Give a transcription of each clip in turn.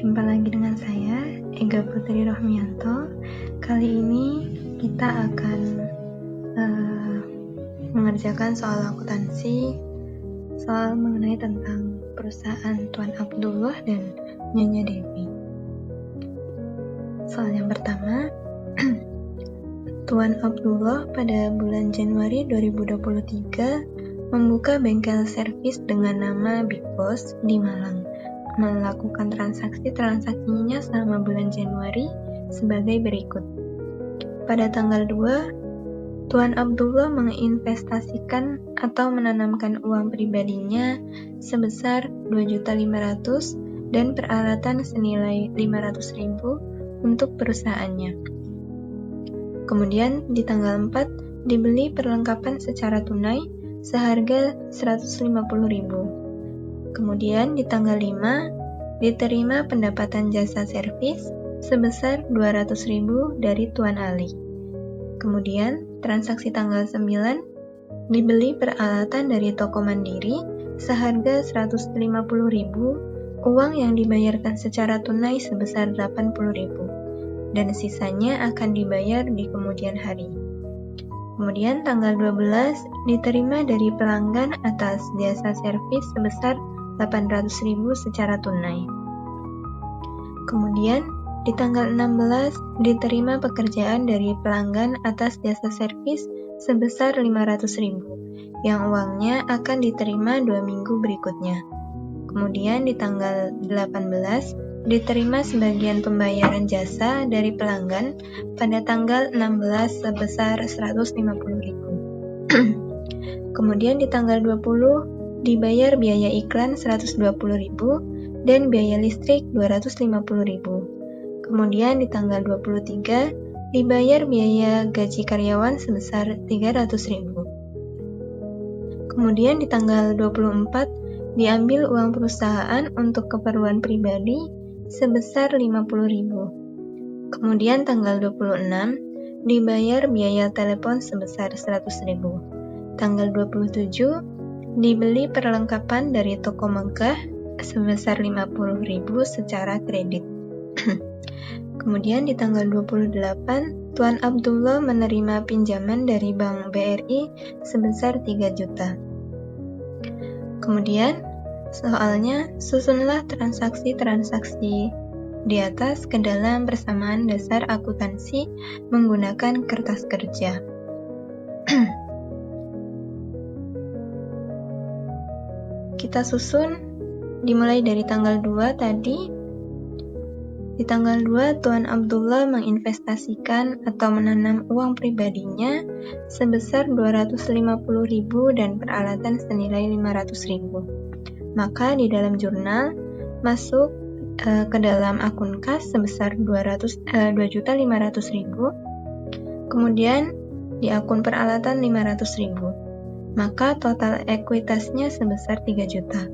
Jumpa lagi dengan saya, Ega Putri Rohmianto. Kali ini kita akan mengerjakan soal akuntansi, soal mengenai tentang perusahaan Tuan Abdullah dan Nyonya Dewi. Soal yang pertama, Tuan Abdullah pada bulan Januari 2023 membuka bengkel servis dengan nama Big Boss di Malang, melakukan transaksinya selama bulan Januari sebagai berikut. Pada tanggal 2, Tuan Abdullah menginvestasikan atau menanamkan uang pribadinya sebesar 2.500.000 dan peralatan senilai 500.000 untuk perusahaannya. Kemudian di tanggal 4 dibeli perlengkapan secara tunai seharga 150.000. Kemudian di tanggal 5 diterima pendapatan jasa servis sebesar 200.000 dari Tuan Ali. Kemudian transaksi tanggal 9 dibeli peralatan dari toko mandiri seharga 150.000, uang yang dibayarkan secara tunai sebesar 80.000 dan sisanya akan dibayar di kemudian hari. Kemudian tanggal 12 diterima dari pelanggan atas jasa servis sebesar 800.000 secara tunai. Kemudian di tanggal 16 diterima pekerjaan dari pelanggan atas jasa servis sebesar 500.000 yang uangnya akan diterima 2 minggu berikutnya. Kemudian di tanggal 18 diterima sebagian pembayaran jasa dari pelanggan pada tanggal 16 sebesar 150.000. Kemudian di tanggal 20 dibayar biaya iklan 120.000 dan biaya listrik 250.000. Kemudian di tanggal 23 dibayar biaya gaji karyawan sebesar 300.000. Kemudian di tanggal 24 diambil uang perusahaan untuk keperluan pribadi sebesar 50.000. Kemudian tanggal 26 dibayar biaya telepon sebesar 100.000. Tanggal 27 dibeli perlengkapan dari toko megah sebesar 50.000 secara kredit. Kemudian di tanggal 28, Tuan Abdullah menerima pinjaman dari Bank BRI sebesar 3 juta. Kemudian, soalnya susunlah transaksi-transaksi di atas ke dalam persamaan dasar akuntansi menggunakan kertas kerja. Kita susun dimulai dari tanggal 2 tadi. Di tanggal 2 Tuan Abdullah menginvestasikan atau menanam uang pribadinya sebesar 250.000 dan peralatan senilai 500.000. Maka di dalam jurnal masuk ke dalam akun kas sebesar 2.500.000. Kemudian di akun peralatan 500.000. Maka total ekuitasnya sebesar 3 juta.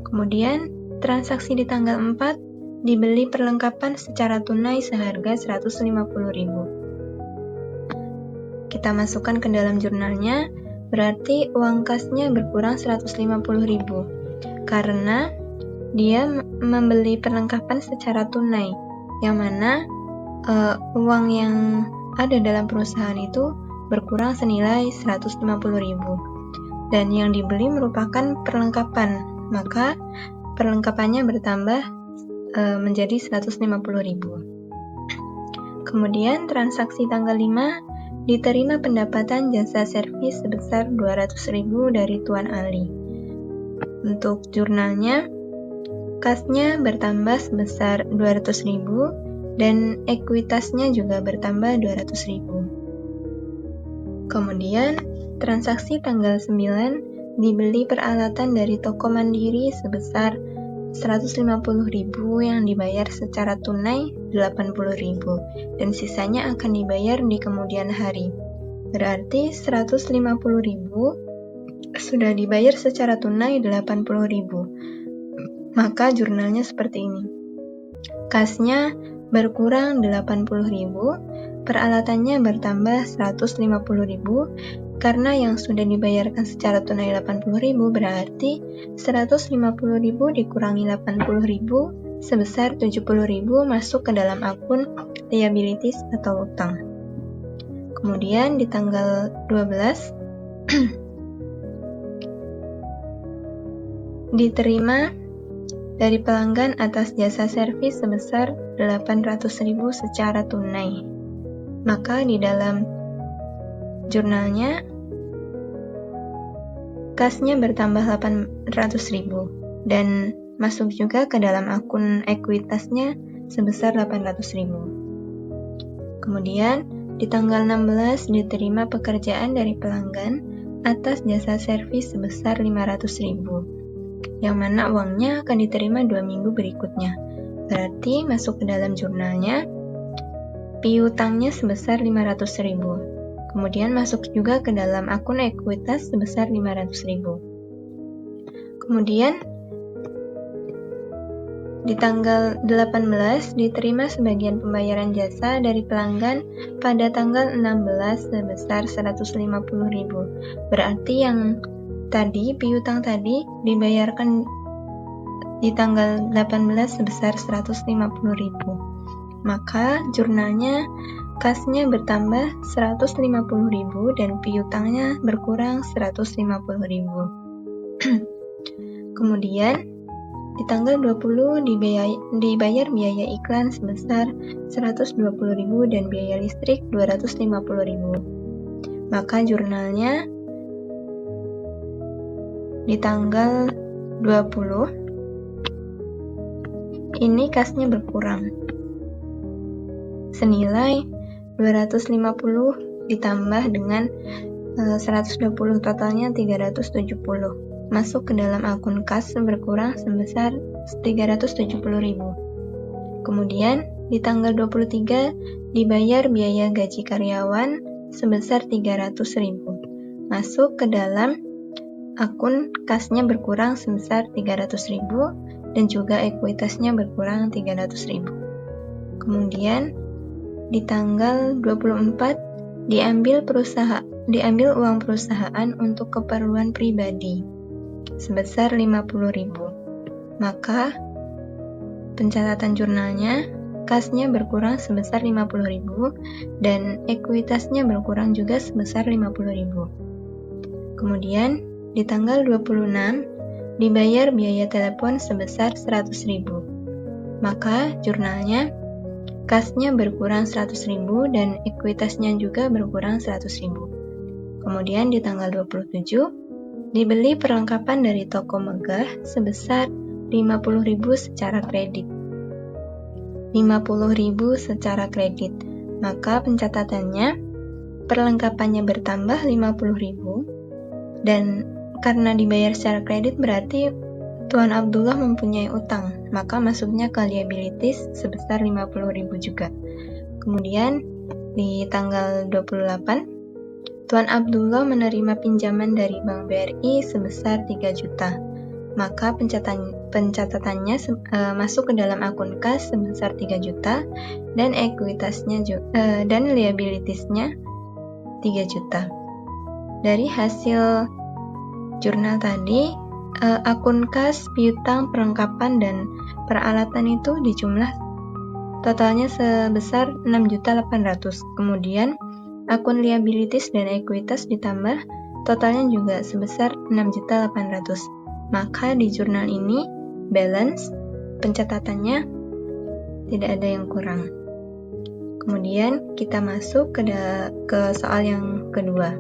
Kemudian, transaksi di tanggal 4 dibeli perlengkapan secara tunai seharga 150.000. Kita masukkan ke dalam jurnalnya, berarti uang kasnya berkurang 150.000 karena dia membeli perlengkapan secara tunai, yang mana uang yang ada dalam perusahaan itu berkurang senilai 150.000 dan yang dibeli merupakan perlengkapan, maka perlengkapannya bertambah menjadi 150.000. Kemudian transaksi tanggal 5 diterima pendapatan jasa servis sebesar 200.000 dari Tuan Ali. Untuk jurnalnya, kasnya bertambah sebesar 200.000 dan ekuitasnya juga bertambah 200.000. Kemudian, transaksi tanggal 9 dibeli peralatan dari toko mandiri sebesar 150.000 yang dibayar secara tunai 80.000 dan sisanya akan dibayar di kemudian hari. Berarti 150.000 sudah dibayar secara tunai 80.000. Maka jurnalnya seperti ini. Kasnya berkurang 80.000, peralatannya bertambah 150.000, karena yang sudah dibayarkan secara tunai 80.000 berarti 150.000 dikurangi 80.000 sebesar 70.000 masuk ke dalam akun liabilities atau utang. Kemudian di tanggal 12 diterima dari pelanggan atas jasa servis sebesar 800.000 secara tunai. Maka di dalam jurnalnya kasnya bertambah 800.000 dan masuk juga ke dalam akun ekuitasnya sebesar 800.000. Kemudian di tanggal 16 diterima pekerjaan dari pelanggan atas jasa servis sebesar 500.000, yang mana uangnya akan diterima 2 minggu berikutnya. Berarti masuk ke dalam jurnalnya piutangnya sebesar 500.000. Kemudian masuk juga ke dalam akun ekuitas sebesar 500.000. Kemudian di tanggal 18 diterima sebagian pembayaran jasa dari pelanggan pada tanggal 16 sebesar 150.000. Berarti yang tadi, piutang tadi dibayarkan di tanggal 18 sebesar 150.000. Maka jurnalnya kasnya bertambah 150.000 dan piutangnya berkurang 150.000. Kemudian di tanggal 20 dibayar biaya iklan sebesar 120.000 dan biaya listrik 250.000. Maka jurnalnya di tanggal 20 ini kasnya berkurang senilai 250 ditambah dengan 120, totalnya 370. Masuk ke dalam akun kas berkurang sebesar 370.000. Kemudian di tanggal 23 dibayar biaya gaji karyawan sebesar 300.000. Masuk ke dalam akun kasnya berkurang sebesar 300.000 dan juga ekuitasnya berkurang 300.000. Kemudian di tanggal 24 diambil uang perusahaan untuk keperluan pribadi sebesar 50.000. Maka pencatatan jurnalnya kasnya berkurang sebesar 50.000 dan ekuitasnya berkurang juga sebesar 50.000. Kemudian di tanggal 26 dibayar biaya telepon sebesar 100.000. Maka jurnalnya kasnya berkurang 100.000 dan ekuitasnya juga berkurang 100.000. Kemudian di tanggal 27 dibeli perlengkapan dari toko megah sebesar 50.000 secara kredit. 50.000 secara kredit. Maka pencatatannya perlengkapannya bertambah 50.000 dan karena dibayar secara kredit berarti Tuan Abdullah mempunyai utang, maka masuknya ke liabilities sebesar 50.000 juga. Kemudian di tanggal 28, Tuan Abdullah menerima pinjaman dari Bank BRI sebesar 3 juta. Maka pencatatannya masuk ke dalam akun kas sebesar 3 juta dan ekuitasnya dan liabilitiesnya 3 juta. Dari hasil jurnal tadi, akun kas, piutang, perlengkapan, dan peralatan itu dijumlah totalnya sebesar 6.800.000. Kemudian akun liabilities dan ekuitas ditambah totalnya juga sebesar 6.800.000. Maka di jurnal ini balance pencatatannya tidak ada yang kurang. Kemudian kita masuk ke soal yang kedua.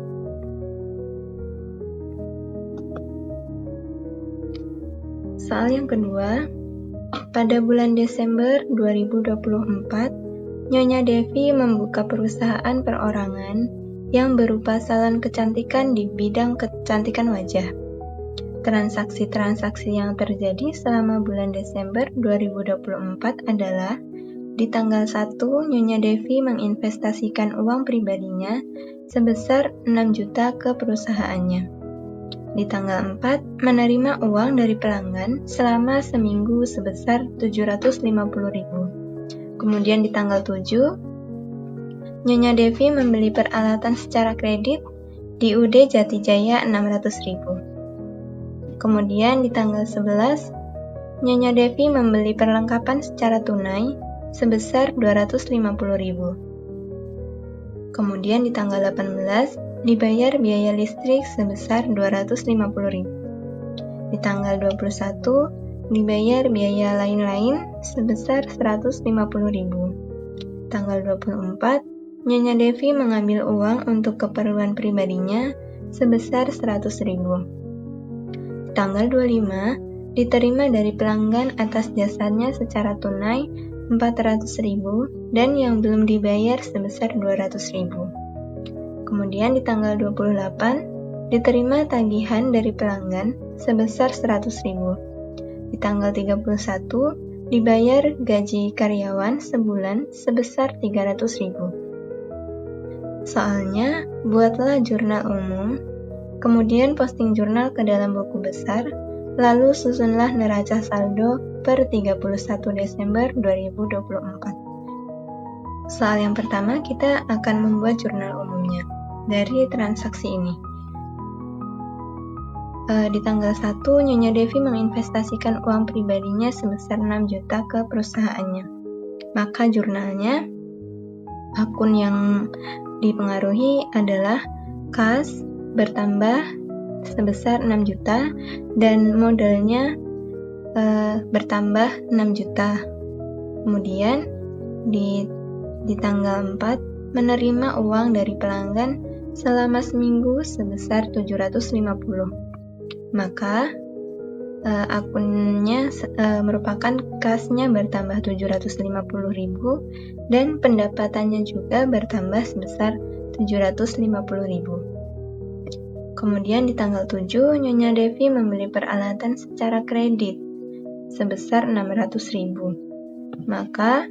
Soal yang kedua, pada bulan Desember 2024, Nyonya Devi membuka perusahaan perorangan yang berupa salon kecantikan di bidang kecantikan wajah. Transaksi-transaksi yang terjadi selama bulan Desember 2024 adalah di tanggal 1, Nyonya Devi menginvestasikan uang pribadinya sebesar 6 juta ke perusahaannya. Di tanggal 4, menerima uang dari pelanggan selama seminggu sebesar 750.000. Kemudian di tanggal 7, Nyonya Devi membeli peralatan secara kredit di UD Jatijaya 600.000. Kemudian di tanggal 11, Nyonya Devi membeli perlengkapan secara tunai sebesar 250.000. Kemudian di tanggal 18 dibayar biaya listrik sebesar 250.000. Di tanggal 21 dibayar biaya lain-lain sebesar 150.000. Tanggal 24 Nyonya Devi mengambil uang untuk keperluan pribadinya sebesar 100.000. Tanggal 25 diterima dari pelanggan atas jasanya secara tunai 400.000 dan yang belum dibayar sebesar 200.000. Kemudian di tanggal 28 diterima tagihan dari pelanggan sebesar 100.000. Di tanggal 31 dibayar gaji karyawan sebulan sebesar 300.000. Soalnya, buatlah jurnal umum, kemudian posting jurnal ke dalam buku besar, lalu susunlah neraca saldo per 31 Desember 2024. Soal yang pertama, kita akan membuat jurnal umumnya dari transaksi ini. Di tanggal 1, Nyonya Devi menginvestasikan uang pribadinya sebesar 6 juta ke perusahaannya. Maka jurnalnya, akun yang dipengaruhi adalah kas bertambah sebesar 6 juta dan modalnya bertambah 6 juta. Kemudian di tanggal 4 menerima uang dari pelanggan selama seminggu sebesar 750. Maka akunnya merupakan kasnya bertambah 750.000 dan pendapatannya juga bertambah sebesar 750.000. Kemudian di tanggal 7 Nyonya Devi membeli peralatan secara kredit sebesar 600.000. Maka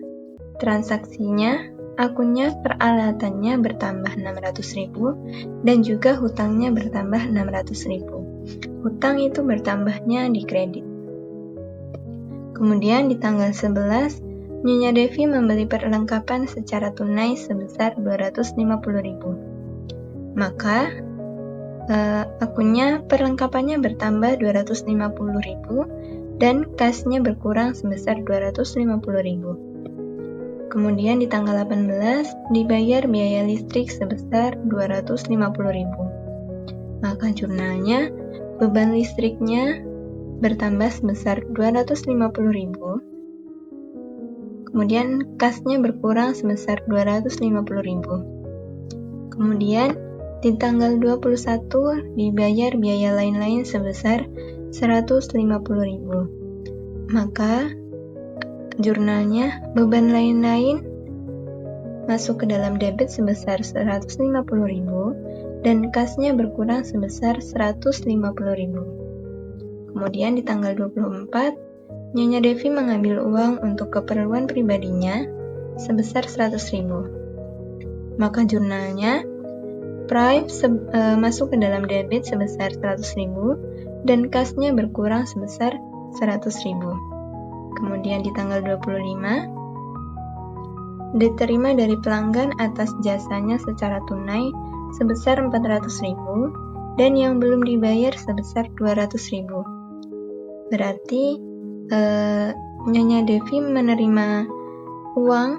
transaksinya akunnya peralatannya bertambah 600.000 dan juga hutangnya bertambah 600.000. Hutang itu bertambahnya di kredit. Kemudian di tanggal 11, Nyonya Devi membeli perlengkapan secara tunai sebesar 250.000. Maka akunnya perlengkapannya bertambah 250.000 dan kasnya berkurang sebesar 250.000. Kemudian di tanggal 18 dibayar biaya listrik sebesar 250.000. Maka jurnalnya beban listriknya bertambah sebesar 250.000. Kemudian kasnya berkurang sebesar 250.000. Kemudian di tanggal 21 dibayar biaya lain-lain sebesar 150.000. Maka jurnalnya beban lain-lain masuk ke dalam debit sebesar 150.000 dan kasnya berkurang sebesar 150.000. Kemudian di tanggal 24, Nyonya Devi mengambil uang untuk keperluan pribadinya sebesar 100.000. Maka jurnalnya masuk ke dalam debit sebesar 100.000 dan kasnya berkurang sebesar 100.000. Kemudian di tanggal 25, diterima dari pelanggan atas jasanya secara tunai sebesar 400.000 dan yang belum dibayar sebesar 200.000. Berarti Nyonya Devi menerima uang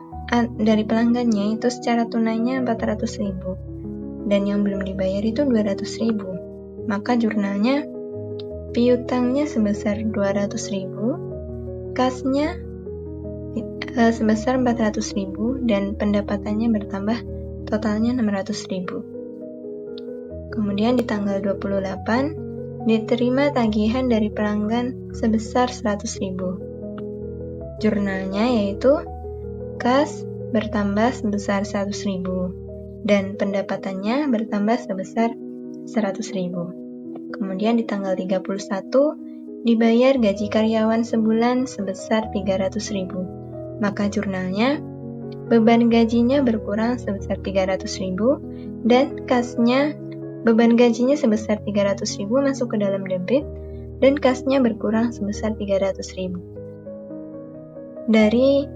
dari pelanggannya itu secara tunainya 400.000 dan yang belum dibayar itu 200.000. Maka jurnalnya piutangnya sebesar 200.000, kasnya sebesar 400.000 dan pendapatannya bertambah totalnya 600.000. Kemudian di tanggal 28 diterima tagihan dari pelanggan sebesar 100.000. Jurnalnya yaitu kas bertambah sebesar 100.000 dan pendapatannya bertambah sebesar 100.000. Kemudian di tanggal 31 dibayar gaji karyawan sebulan sebesar 300.000. Maka jurnalnya beban gajinya berkurang sebesar 300.000 dan kasnya beban gajinya sebesar 300.000 masuk ke dalam debit dan kasnya berkurang sebesar 300.000. Dari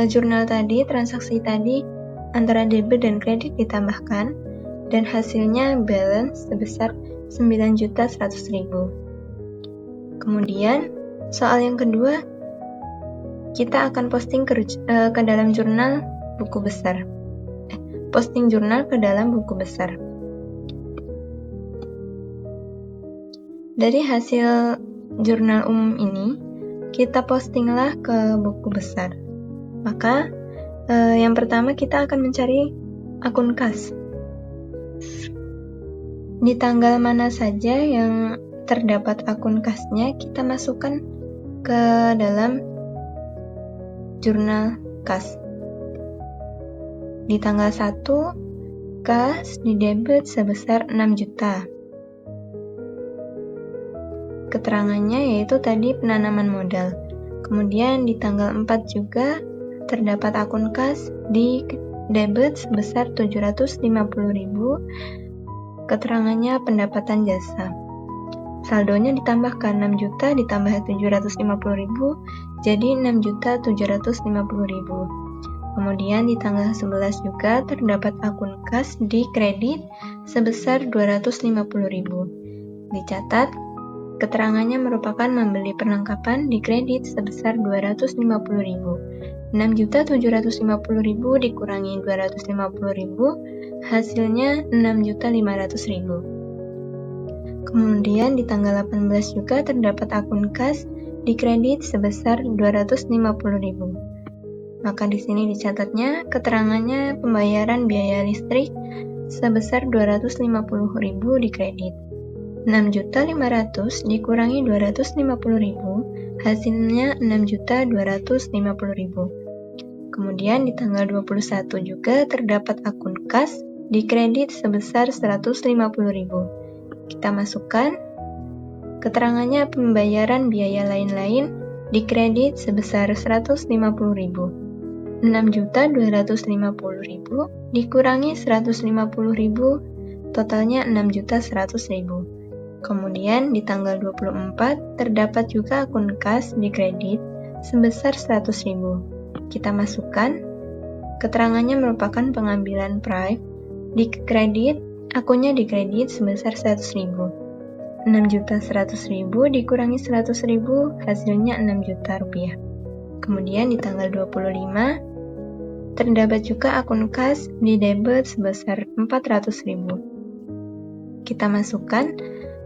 jurnal tadi, transaksi tadi antara debit dan kredit ditambahkan dan hasilnya balance sebesar 9.100.000. Kemudian soal yang kedua, kita akan posting ke dalam jurnal buku besar. Posting jurnal ke dalam buku besar. Dari hasil jurnal umum ini, kita postinglah ke buku besar. Maka, yang pertama kita akan mencari akun kas. Di tanggal mana saja yang terdapat akun kasnya, kita masukkan ke dalam jurnal kas. Di tanggal 1, kas didebit sebesar 6 juta. Keterangannya yaitu tadi penanaman modal. Kemudian di tanggal 4 juga terdapat akun kas di debit sebesar 750.000. Keterangannya pendapatan jasa. Saldonya ditambahkan 6 juta ditambah 750.000 jadi 6.750.000. Kemudian di tanggal 11 juga terdapat akun kas di kredit sebesar 250.000. Dicatat, keterangannya merupakan membeli perlengkapan di kredit sebesar 250.000. 6.750.000 dikurangi 250.000, hasilnya 6.500.000. Kemudian di tanggal 18 juga terdapat akun kas di kredit sebesar 250.000. Maka di sini dicatatnya keterangannya pembayaran biaya listrik sebesar 250.000 di kredit. 6.500.000 dikurangi 250.000, hasilnya 6.250.000. Kemudian di tanggal 21 juga terdapat akun kas di kredit sebesar 150.000. Kita masukkan keterangannya pembayaran biaya lain-lain di kredit sebesar 150.000. 6.250.000 dikurangi 150.000, totalnya 6.100.000. Kemudian di tanggal 24 terdapat juga akun kas di kredit sebesar 100.000. Kita masukkan, keterangannya merupakan pengambilan prive di kredit, akunnya di kredit sebesar 100.000. 6.100.000 dikurangi 100.000, hasilnya 6 juta rupiah. Kemudian di tanggal 25 terdapat juga akun kas di debit sebesar 400.000. Kita masukkan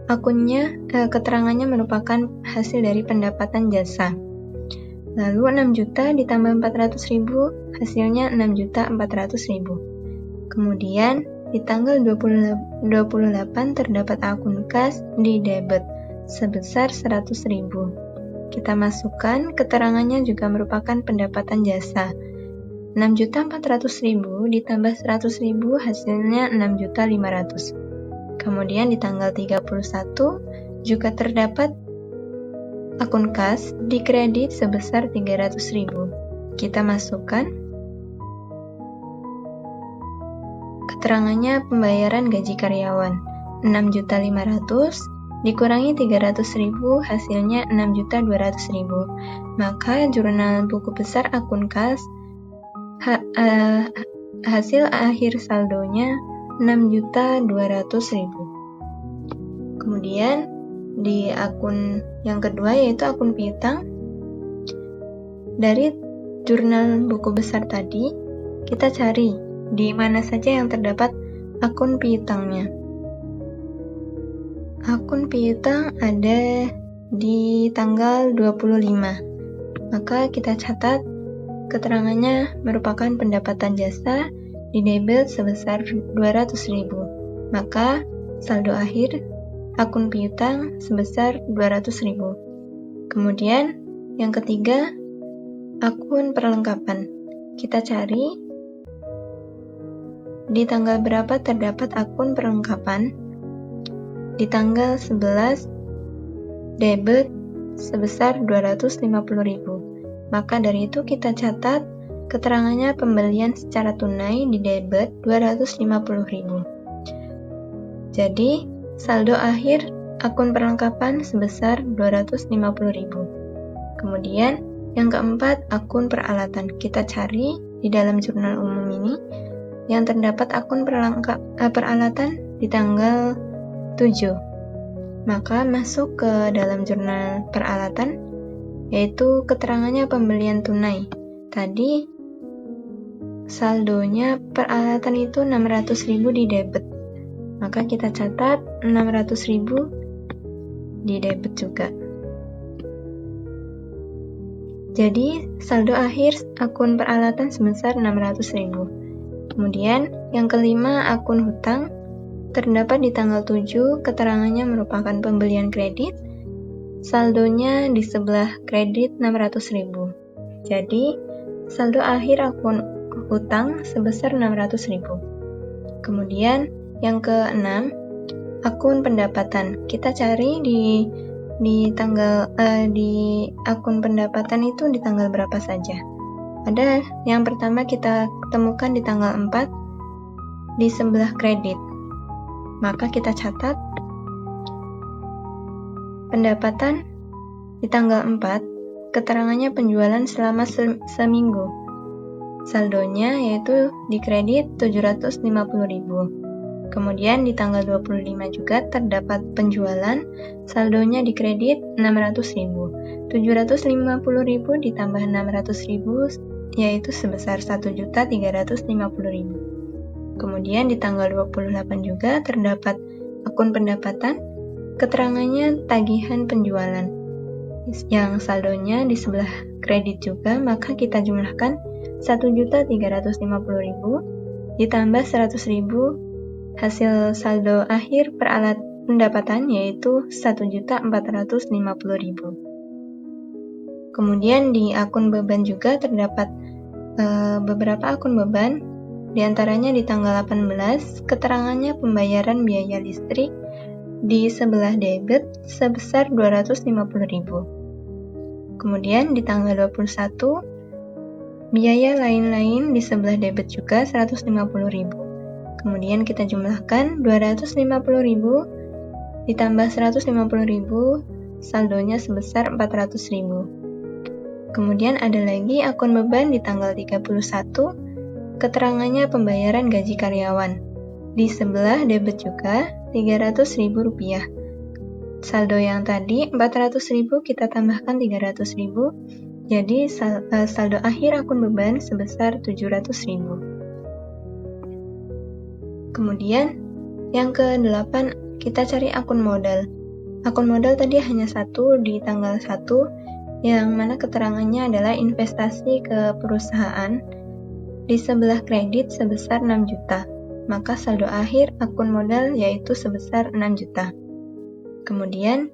akunnya, keterangannya merupakan hasil dari pendapatan jasa. Lalu 6 juta ditambah 400.000, hasilnya 6.400.000. Kemudian di tanggal 28 terdapat akun kas di debit sebesar 100.000. Kita masukkan, keterangannya juga merupakan pendapatan jasa. 6.400.000 ditambah 100.000, hasilnya 6.500.000. Kemudian di tanggal 31 juga terdapat akun kas di kredit sebesar 300.000. Kita masukkan, keterangannya pembayaran gaji karyawan 6.500.000 dikurangi 300.000, hasilnya 6.200.000. Maka jurnal buku besar akun kas hasil akhir saldonya 6.200.000. Kemudian di akun yang kedua yaitu akun piutang. Dari jurnal buku besar tadi, kita cari di mana saja yang terdapat akun piutangnya. Akun piutang ada di tanggal 25. Maka kita catat keterangannya merupakan pendapatan jasa di debit sebesar 200.000. Maka saldo akhir akun piutang sebesar 200.000. Kemudian yang ketiga, akun perlengkapan. Kita cari di tanggal berapa terdapat akun perlengkapan. Di tanggal 11 debit sebesar 250.000. Maka dari itu kita catat keterangannya pembelian secara tunai di debit 250.000. Jadi, saldo akhir akun perlengkapan sebesar 250.000. Kemudian, yang keempat, akun peralatan. Kita cari di dalam jurnal umum ini yang terdapat akun peralatan di tanggal 7. Maka masuk ke dalam jurnal peralatan, yaitu keterangannya pembelian tunai. Tadi saldonya peralatan itu 600.000 di debit, maka kita catat 600.000 di debit juga. Jadi saldo akhir akun peralatan sebesar 600.000. Kemudian yang kelima, akun hutang terdapat di tanggal 7, keterangannya merupakan pembelian kredit, saldonya di sebelah kredit 600.000. Jadi saldo akhir akun hutang sebesar 600.000. Kemudian yang keenam, akun pendapatan. Kita cari di akun pendapatan itu di tanggal berapa saja. Ada yang pertama kita temukan di tanggal 4 di sebelah kredit. Maka kita catat pendapatan di tanggal 4, keterangannya penjualan selama seminggu. Saldonya yaitu di kredit 750.000. Kemudian di tanggal 25 juga terdapat penjualan, saldonya di kredit 600.000. 750.000 ditambah 600.000 yaitu sebesar 1.350.000. Kemudian di tanggal 28 juga terdapat akun pendapatan, keterangannya tagihan penjualan, yang saldonya di sebelah kredit juga, maka kita jumlahkan 1.350.000 ditambah 100.000 hasil saldo akhir peralat pendapatan yaitu 1.450.000. Kemudian di akun beban juga terdapat beberapa akun beban, diantaranya di tanggal 18 keterangannya pembayaran biaya listrik di sebelah debit sebesar 250.000. Kemudian di tanggal 21 biaya lain-lain di sebelah debit juga 150.000. Kemudian kita jumlahkan 250.000 ditambah 150.000, saldonya sebesar 400.000. Kemudian ada lagi akun beban di tanggal 31, keterangannya pembayaran gaji karyawan. Di sebelah debit juga 300.000 rupiah. Saldo yang tadi 400.000 kita tambahkan 300.000, jadi saldo akhir akun beban sebesar 700.000. Kemudian yang ke-8 kita cari akun modal. Akun modal tadi hanya satu di tanggal 1, yang mana keterangannya adalah investasi ke perusahaan di sebelah kredit sebesar 6 juta. Maka saldo akhir akun modal yaitu sebesar 6 juta. Kemudian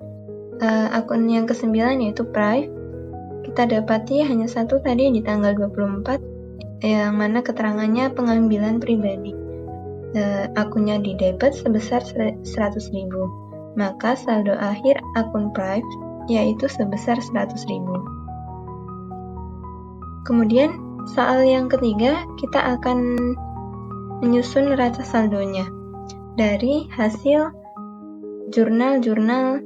akun yang ke-9 yaitu Prive. Kita dapati hanya satu tadi di tanggal 24, yang mana keterangannya pengambilan pribadi. Akunnya di debit sebesar 100.000. Maka saldo akhir akun Prive yaitu sebesar 100.000. Kemudian soal yang ketiga, kita akan menyusun neraca saldonya dari hasil jurnal-jurnal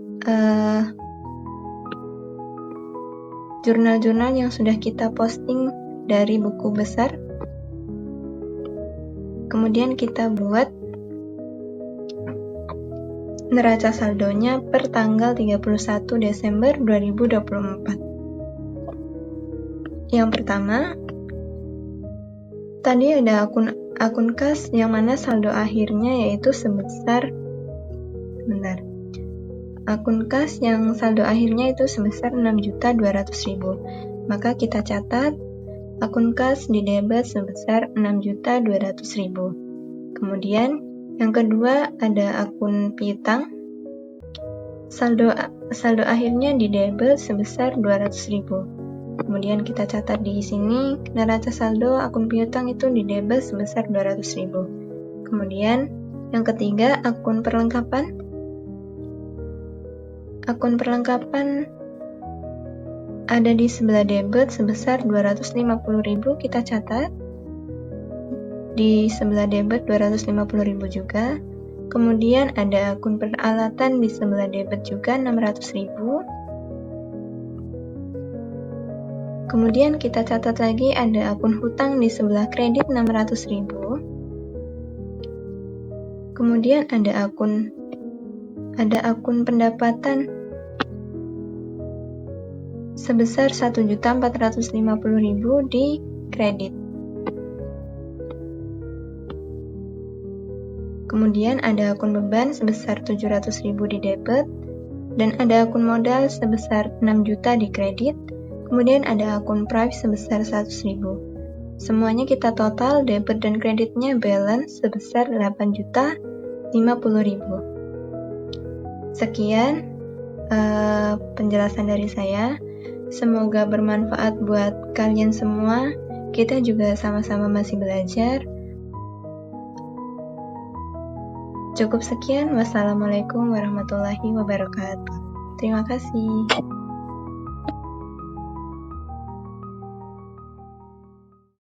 yang sudah kita posting dari buku besar. Kemudian kita buat neraca saldonya per tanggal 31 Desember 2024. Yang pertama, tadi ada akun kas yang mana saldo akhirnya yaitu sebesar akun kas yang saldo akhirnya itu sebesar 6.200.000. Maka kita catat akun kas di debit sebesar 6.200.000. Kemudian yang kedua ada akun piutang. Saldo akhirnya di debit sebesar 200.000. Kemudian kita catat di sini neraca saldo akun piutang itu di debit sebesar 200.000. Kemudian yang ketiga akun perlengkapan. Akun perlengkapan ada di sebelah debit sebesar 250.000, kita catat di sebelah debit 250.000 juga. Kemudian ada akun peralatan di sebelah debit juga 600.000. Kemudian kita catat lagi ada akun hutang di sebelah kredit 600.000. Kemudian ada akun pendapatan sebesar 1.450.000 di kredit. Kemudian ada akun beban sebesar 700.000 di debit, dan ada akun modal sebesar 6 juta di kredit, kemudian ada akun prive sebesar 100.000. Semuanya kita total debit dan kreditnya balance sebesar 8.050.000. Sekian penjelasan dari saya. Semoga bermanfaat buat kalian semua. Kita juga sama-sama masih belajar. Cukup sekian. Wassalamualaikum warahmatullahi wabarakatuh. Terima kasih.